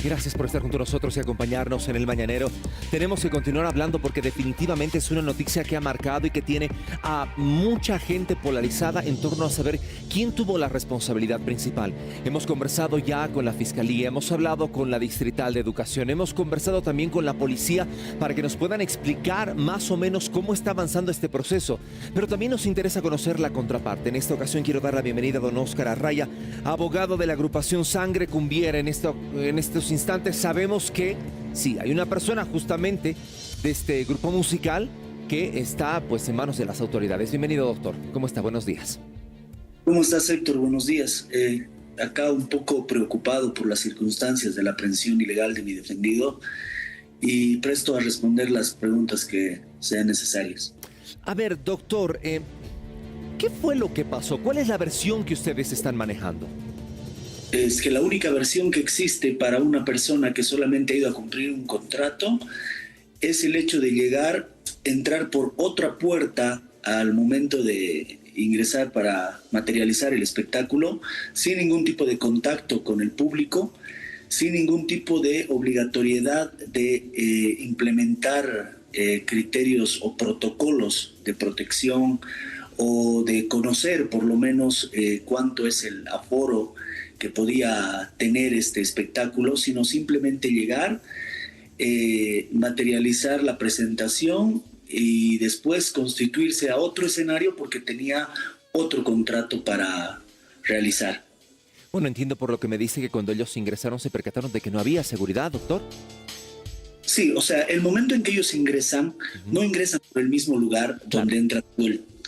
Gracias por estar junto a nosotros y acompañarnos en el Mañanero. Tenemos que continuar hablando porque definitivamente es una noticia que ha marcado y que tiene a mucha gente polarizada en torno a saber quién tuvo la responsabilidad principal. Hemos conversado ya con la Fiscalía, hemos hablado con la Distrital de Educación, hemos conversado también con la policía para que nos puedan explicar más o menos cómo está avanzando este proceso. Pero también nos interesa conocer la contraparte. En esta ocasión quiero dar la bienvenida a don Óscar Arraya, abogado de la agrupación Sangre Cumbiera. En estos instantes sabemos que sí, hay una persona justamente de este grupo musical que está pues en manos de las autoridades. Bienvenido, doctor. ¿Cómo está? Buenos días. ¿Cómo estás, Héctor? Buenos días. Acá un poco preocupado por las circunstancias de la aprehensión ilegal de mi defendido y presto a responder las preguntas que sean necesarias. A ver, doctor, ¿qué fue lo que pasó? ¿Cuál es la versión que ustedes están manejando? Es que la única versión que existe para una persona que solamente ha ido a cumplir un contrato es el hecho de entrar por otra puerta al momento de ingresar para materializar el espectáculo, sin ningún tipo de contacto con el público, sin ningún tipo de obligatoriedad de implementar criterios o protocolos de protección o de conocer por lo menos cuánto es el aforo que podía tener este espectáculo, sino simplemente llegar, materializar la presentación y después constituirse a otro escenario porque tenía otro contrato para realizar. Bueno, entiendo por lo que me dice que cuando ellos ingresaron se percataron de que no había seguridad, doctor. Sí, o sea, el momento en que ellos ingresan, no ingresan por el mismo lugar donde entra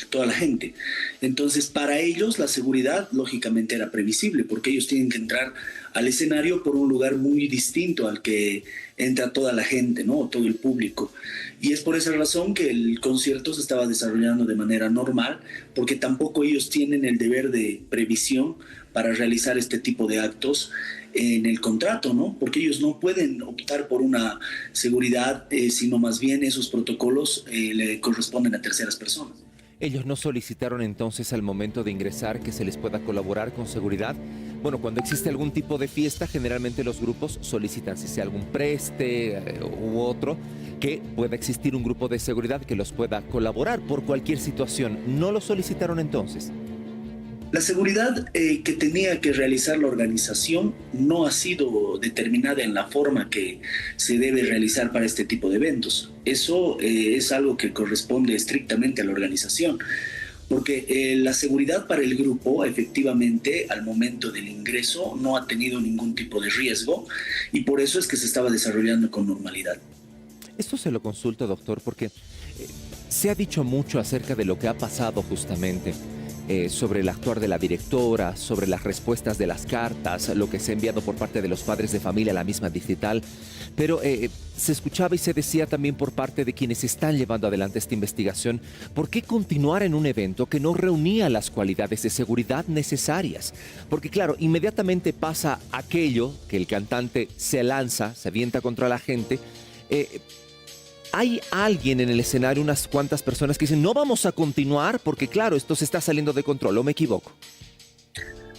toda la gente. Entonces, para ellos la seguridad lógicamente era previsible, porque ellos tienen que entrar al escenario por un lugar muy distinto al que entra toda la gente, ¿no? Todo el público. Y es por esa razón que el concierto se estaba desarrollando de manera normal, porque tampoco ellos tienen el deber de previsión para realizar este tipo de actos en el contrato, ¿no? Porque ellos no pueden optar por una seguridad, sino más bien esos protocolos le corresponden a terceras personas. Ellos no solicitaron entonces al momento de ingresar que se les pueda colaborar con seguridad. Bueno, cuando existe algún tipo de fiesta, generalmente los grupos solicitan, si sea algún preste u otro, que pueda existir un grupo de seguridad que los pueda colaborar por cualquier situación. ¿No lo solicitaron entonces? La seguridad que tenía que realizar la organización no ha sido determinada en la forma que se debe realizar para este tipo de eventos. Eso es algo que corresponde estrictamente a la organización, porque la seguridad para el grupo efectivamente al momento del ingreso no ha tenido ningún tipo de riesgo y por eso es que se estaba desarrollando con normalidad. Esto se lo consulto, doctor, porque se ha dicho mucho acerca de lo que ha pasado justamente. Sobre el actuar de la directora, sobre las respuestas de las cartas, lo que se ha enviado por parte de los padres de familia a la misma distrital, pero se escuchaba y se decía también por parte de quienes están llevando adelante esta investigación, ¿por qué continuar en un evento que no reunía las cualidades de seguridad necesarias? Porque claro, inmediatamente pasa aquello que el cantante se lanza, se avienta contra la gente. Hay alguien en el escenario, unas cuantas personas que dicen no vamos a continuar porque claro, esto se está saliendo de control, ¿o me equivoco?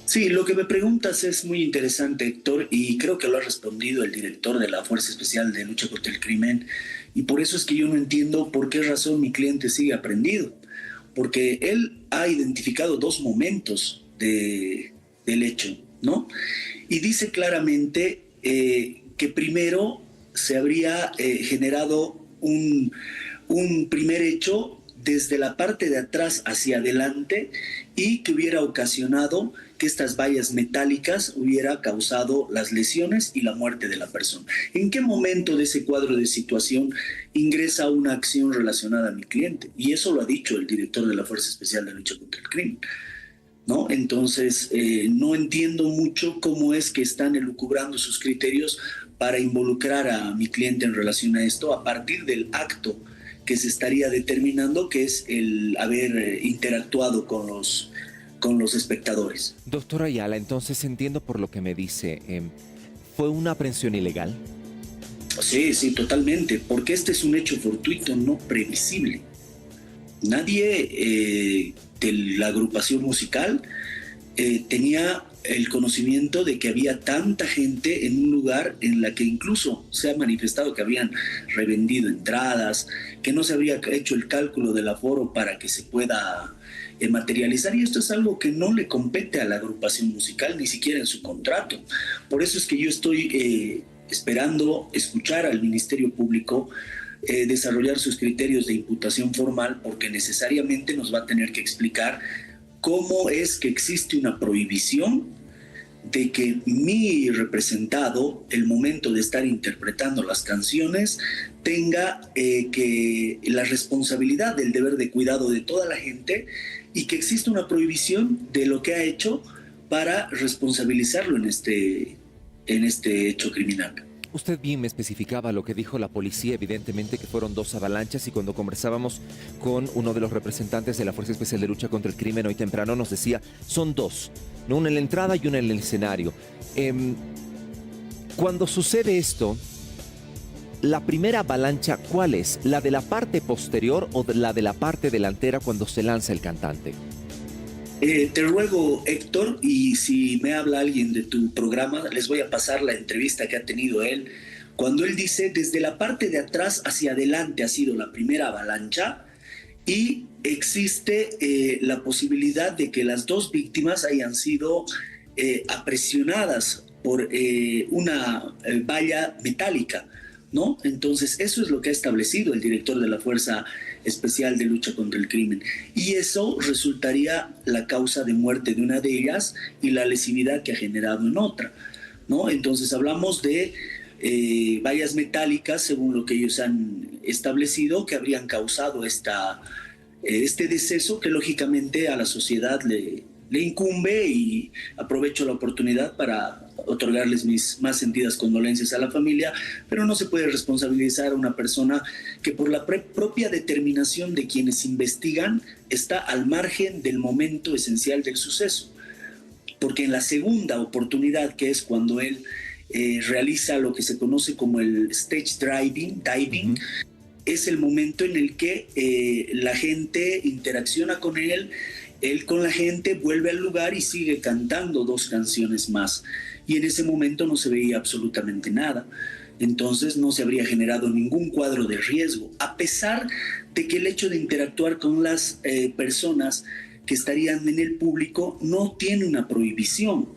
Sí, lo que me preguntas es muy interesante, Héctor, y creo que lo ha respondido el director de la Fuerza Especial de Lucha contra el Crimen, y por eso es que yo no entiendo por qué razón mi cliente sigue aprendido, porque él ha identificado dos momentos del hecho, ¿no? Y dice claramente que primero se habría generado un primer hecho desde la parte de atrás hacia adelante y que hubiera ocasionado que estas vallas metálicas hubiera causado las lesiones y la muerte de la persona. ¿En qué momento de ese cuadro de situación ingresa una acción relacionada a mi cliente? Y eso lo ha dicho el director de la Fuerza Especial de Lucha contra el Crimen, ¿no? Entonces, no entiendo mucho cómo es que están elucubrando sus criterios para involucrar a mi cliente en relación a esto a partir del acto que se estaría determinando, que es el haber interactuado con los espectadores. Doctor Ayala, entonces entiendo por lo que me dice, ¿fue una aprehensión ilegal? Sí, sí, totalmente, porque este es un hecho fortuito, no previsible. Nadie de la agrupación musical tenía el conocimiento de que había tanta gente en un lugar en la que incluso se ha manifestado que habían revendido entradas, que no se habría hecho el cálculo del aforo para que se pueda materializar, y esto es algo que no le compete a la agrupación musical, ni siquiera en su contrato. Por eso es que yo estoy esperando escuchar al Ministerio Público desarrollar sus criterios de imputación formal, porque necesariamente nos va a tener que explicar cómo es que existe una prohibición de que mi representado, el momento de estar interpretando las canciones, tenga que la responsabilidad del deber de cuidado de toda la gente, y que existe una prohibición de lo que ha hecho para responsabilizarlo en este hecho criminal. Usted bien me especificaba lo que dijo la policía, evidentemente que fueron 2 avalanchas, y cuando conversábamos con uno de los representantes de la Fuerza Especial de Lucha contra el Crimen hoy temprano nos decía, son 2, ¿no? Una en la entrada y una en el escenario. Cuando sucede esto, la primera avalancha, ¿cuál es? ¿La de la parte posterior o la de la parte delantera cuando se lanza el cantante? Te ruego, Héctor, y si me habla alguien de tu programa, les voy a pasar la entrevista que ha tenido él, cuando él dice, desde la parte de atrás hacia adelante ha sido la primera avalancha, y existe la posibilidad de que las 2 víctimas hayan sido apresionadas por una valla metálica, ¿no? Entonces, eso es lo que ha establecido el director de la Fuerza Especial de Lucha contra el Crimen. Y eso resultaría la causa de muerte de una de ellas y la lesividad que ha generado en otra, ¿no? Entonces, hablamos de vallas metálicas, según lo que ellos han establecido, que habrían causado este deceso, que lógicamente a la sociedad le incumbe, y aprovecho la oportunidad para otorgarles mis más sentidas condolencias a la familia, pero no se puede responsabilizar a una persona que por la propia determinación de quienes investigan está al margen del momento esencial del suceso. Porque en la segunda oportunidad, que es cuando él realiza lo que se conoce como el stage diving, es el momento en el que la gente interacciona con él con la gente, vuelve al lugar y sigue cantando 2 canciones más. Y en ese momento no se veía absolutamente nada. Entonces no se habría generado ningún cuadro de riesgo, a pesar de que el hecho de interactuar con las personas que estarían en el público no tiene una prohibición.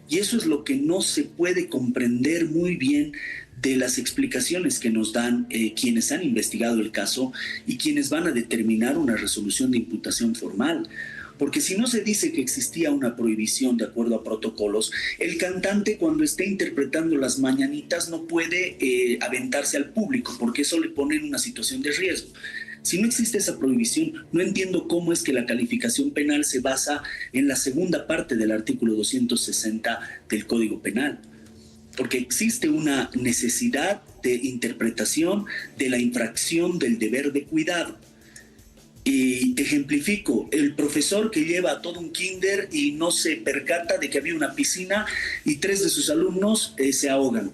Y eso es lo que no se puede comprender muy bien de las explicaciones que nos dan quienes han investigado el caso y quienes van a determinar una resolución de imputación formal. Porque si no se dice que existía una prohibición de acuerdo a protocolos, el cantante, cuando esté interpretando las mañanitas, no puede aventarse al público, porque eso le pone en una situación de riesgo. Si no existe esa prohibición, no entiendo cómo es que la calificación penal se basa en la segunda parte del artículo 260 del Código Penal. Porque existe una necesidad de interpretación de la infracción del deber de cuidado. Y te ejemplifico, el profesor que lleva a todo un kinder y no se percata de que había una piscina y 3 de sus alumnos se ahogan.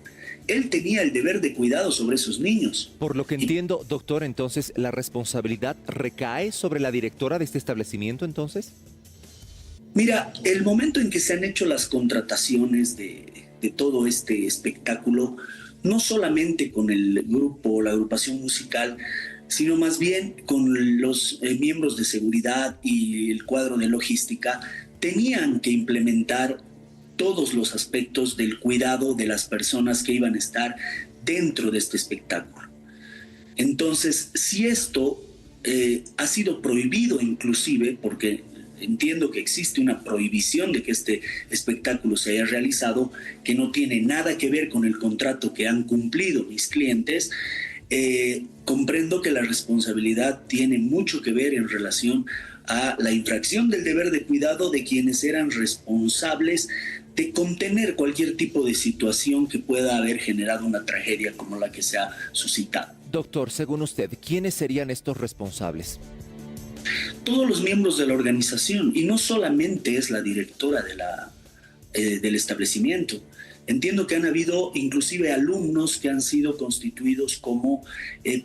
Él tenía el deber de cuidado sobre esos niños. Por lo que entiendo, doctor, entonces, ¿la responsabilidad recae sobre la directora de este establecimiento, entonces? Mira, el momento en que se han hecho las contrataciones de todo este espectáculo, no solamente con el grupo, la agrupación musical, sino más bien con los miembros de seguridad y el cuadro de logística, tenían que implementar todos los aspectos del cuidado de las personas que iban a estar dentro de este espectáculo. Entonces, si esto ha sido prohibido inclusive, porque entiendo que existe una prohibición de que este espectáculo se haya realizado, que no tiene nada que ver con el contrato que han cumplido mis clientes, comprendo que la responsabilidad tiene mucho que ver en relación a la infracción del deber de cuidado de quienes eran responsables de contener cualquier tipo de situación que pueda haber generado una tragedia como la que se ha suscitado. Doctor, según usted, ¿quiénes serían estos responsables? Todos los miembros de la organización, y no solamente es la directora del establecimiento, Entiendo que han habido inclusive alumnos que han sido constituidos como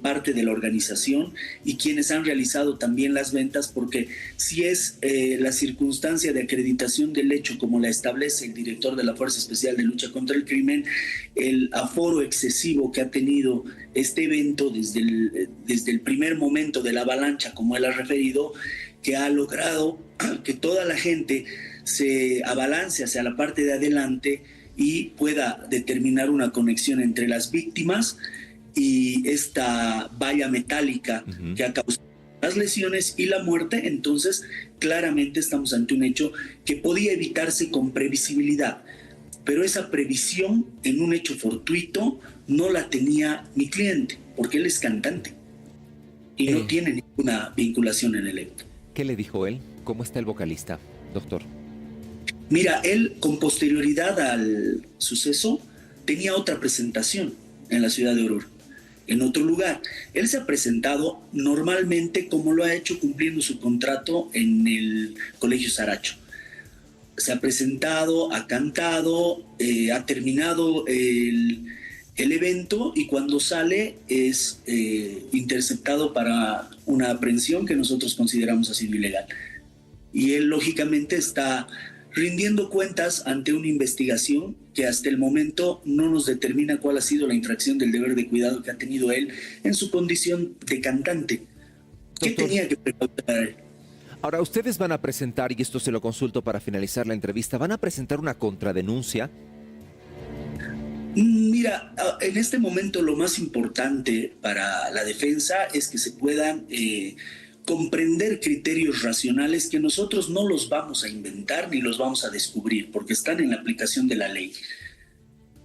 parte de la organización y quienes han realizado también las ventas, porque si es la circunstancia de acreditación del hecho como la establece el director de la Fuerza Especial de Lucha contra el Crimen, el aforo excesivo que ha tenido este evento desde el primer momento de la avalancha, como él ha referido, que ha logrado que toda la gente se abalance hacia la parte de adelante y pueda determinar una conexión entre las víctimas y esta valla metálica que ha causado las lesiones y la muerte. Entonces, claramente estamos ante un hecho que podía evitarse con previsibilidad, pero esa previsión en un hecho fortuito no la tenía mi cliente, porque él es cantante y no tiene ninguna vinculación en el evento. ¿Qué le dijo él? ¿Cómo está el vocalista, doctor? Mira, él con posterioridad al suceso tenía otra presentación en la ciudad de Oruro, en otro lugar. Él se ha presentado normalmente como lo ha hecho cumpliendo su contrato en el Colegio Saracho. Se ha presentado, ha cantado, ha terminado el evento y cuando sale es interceptado para una aprehensión que nosotros consideramos ha sido ilegal. Y él lógicamente está rindiendo cuentas ante una investigación que hasta el momento no nos determina cuál ha sido la infracción del deber de cuidado que ha tenido él en su condición de cantante. ¿Qué tenía que precautar él? Ahora, ustedes van a presentar, y esto se lo consulto para finalizar la entrevista, ¿van a presentar una contradenuncia? Mira, en este momento lo más importante para la defensa es que se puedan comprender criterios racionales que nosotros no los vamos a inventar ni los vamos a descubrir, porque están en la aplicación de la ley.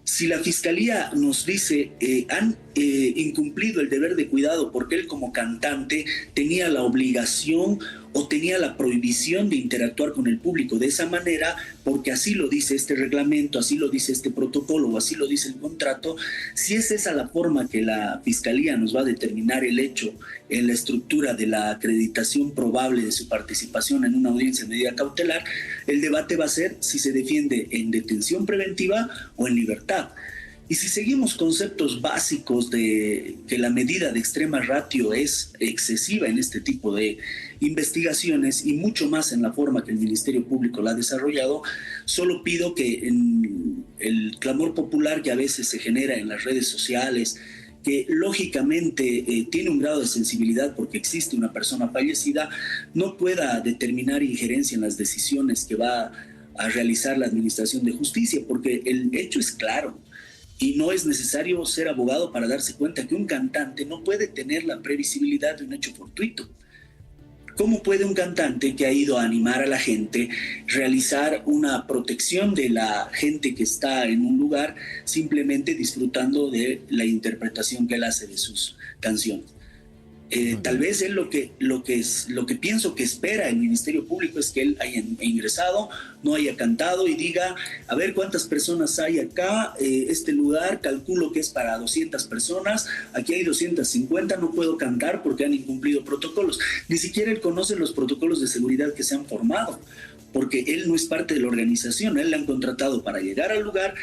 Si la Fiscalía nos dice han incumplido el deber de cuidado porque él como cantante tenía la obligación o tenía la prohibición de interactuar con el público de esa manera, porque así lo dice este reglamento, así lo dice este protocolo o así lo dice el contrato, si es esa la forma que la Fiscalía nos va a determinar el hecho en la estructura de la acreditación probable de su participación en una audiencia de medida cautelar, el debate va a ser si se defiende en detención preventiva o en libertad. Y si seguimos conceptos básicos de que la medida de extrema ratio es excesiva en este tipo de investigaciones y mucho más en la forma que el Ministerio Público la ha desarrollado, solo pido que en el clamor popular que a veces se genera en las redes sociales, que lógicamente tiene un grado de sensibilidad porque existe una persona fallecida, no pueda determinar injerencia en las decisiones que va a realizar la Administración de Justicia, porque el hecho es claro. Y no es necesario ser abogado para darse cuenta que un cantante no puede tener la previsibilidad de un hecho fortuito. ¿Cómo puede un cantante que ha ido a animar a la gente realizar una protección de la gente que está en un lugar simplemente disfrutando de la interpretación que él hace de sus canciones? Tal vez él lo que pienso que espera el Ministerio Público es que él haya ingresado, no haya cantado y diga, a ver cuántas personas hay acá, este lugar calculo que es para 200 personas, aquí hay 250, no puedo cantar porque han incumplido protocolos. Ni siquiera él conoce los protocolos de seguridad que se han formado, porque él no es parte de la organización, él le han contratado para llegar al lugar,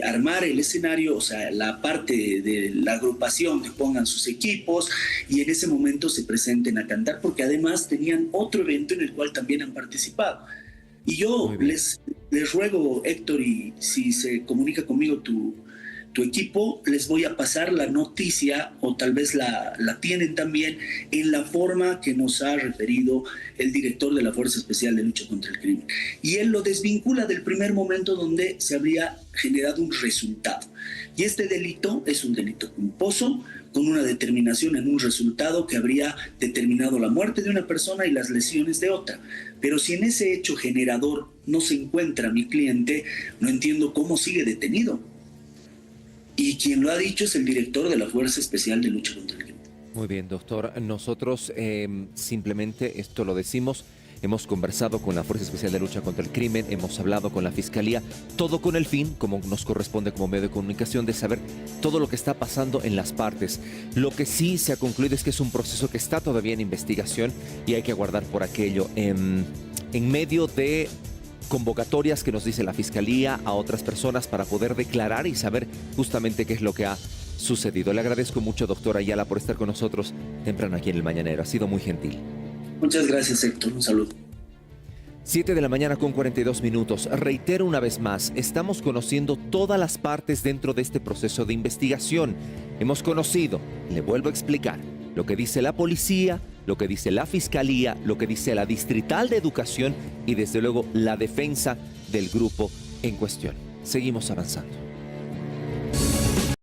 armar el escenario, o sea, la parte de la agrupación que pongan sus equipos y en ese momento se presenten a cantar, porque además tenían otro evento en el cual también han participado. Y yo les ruego, Héctor, y si se comunica conmigo tu equipo, les voy a pasar la noticia, o tal vez la tienen también, en la forma que nos ha referido el director de la Fuerza Especial de Lucha contra el Crimen. Y él lo desvincula del primer momento donde se habría generado un resultado. Y este delito es un delito culposo, con una determinación en un resultado que habría determinado la muerte de una persona y las lesiones de otra. Pero si en ese hecho generador no se encuentra mi cliente, no entiendo cómo sigue detenido. Y quien lo ha dicho es el director de la Fuerza Especial de Lucha contra el Crimen. Muy bien, doctor. Nosotros simplemente esto lo decimos. Hemos conversado con la Fuerza Especial de Lucha contra el Crimen, hemos hablado con la Fiscalía, todo con el fin, como nos corresponde como medio de comunicación, de saber todo lo que está pasando en las partes. Lo que sí se ha concluido es que es un proceso que está todavía en investigación y hay que aguardar por aquello. En medio de convocatorias que nos dice la Fiscalía a otras personas para poder declarar y saber justamente qué es lo que ha sucedido. Le agradezco mucho, doctor Ayala, por estar con nosotros temprano aquí en El Mañanero. Ha sido muy gentil. Muchas gracias, Héctor. Un saludo. 7 de la mañana con 42 minutos. Reitero una vez más, estamos conociendo todas las partes dentro de este proceso de investigación. Hemos conocido, le vuelvo a explicar, lo que dice la policía, lo que dice la Fiscalía, lo que dice la Distrital de Educación y desde luego la defensa del grupo en cuestión. Seguimos avanzando.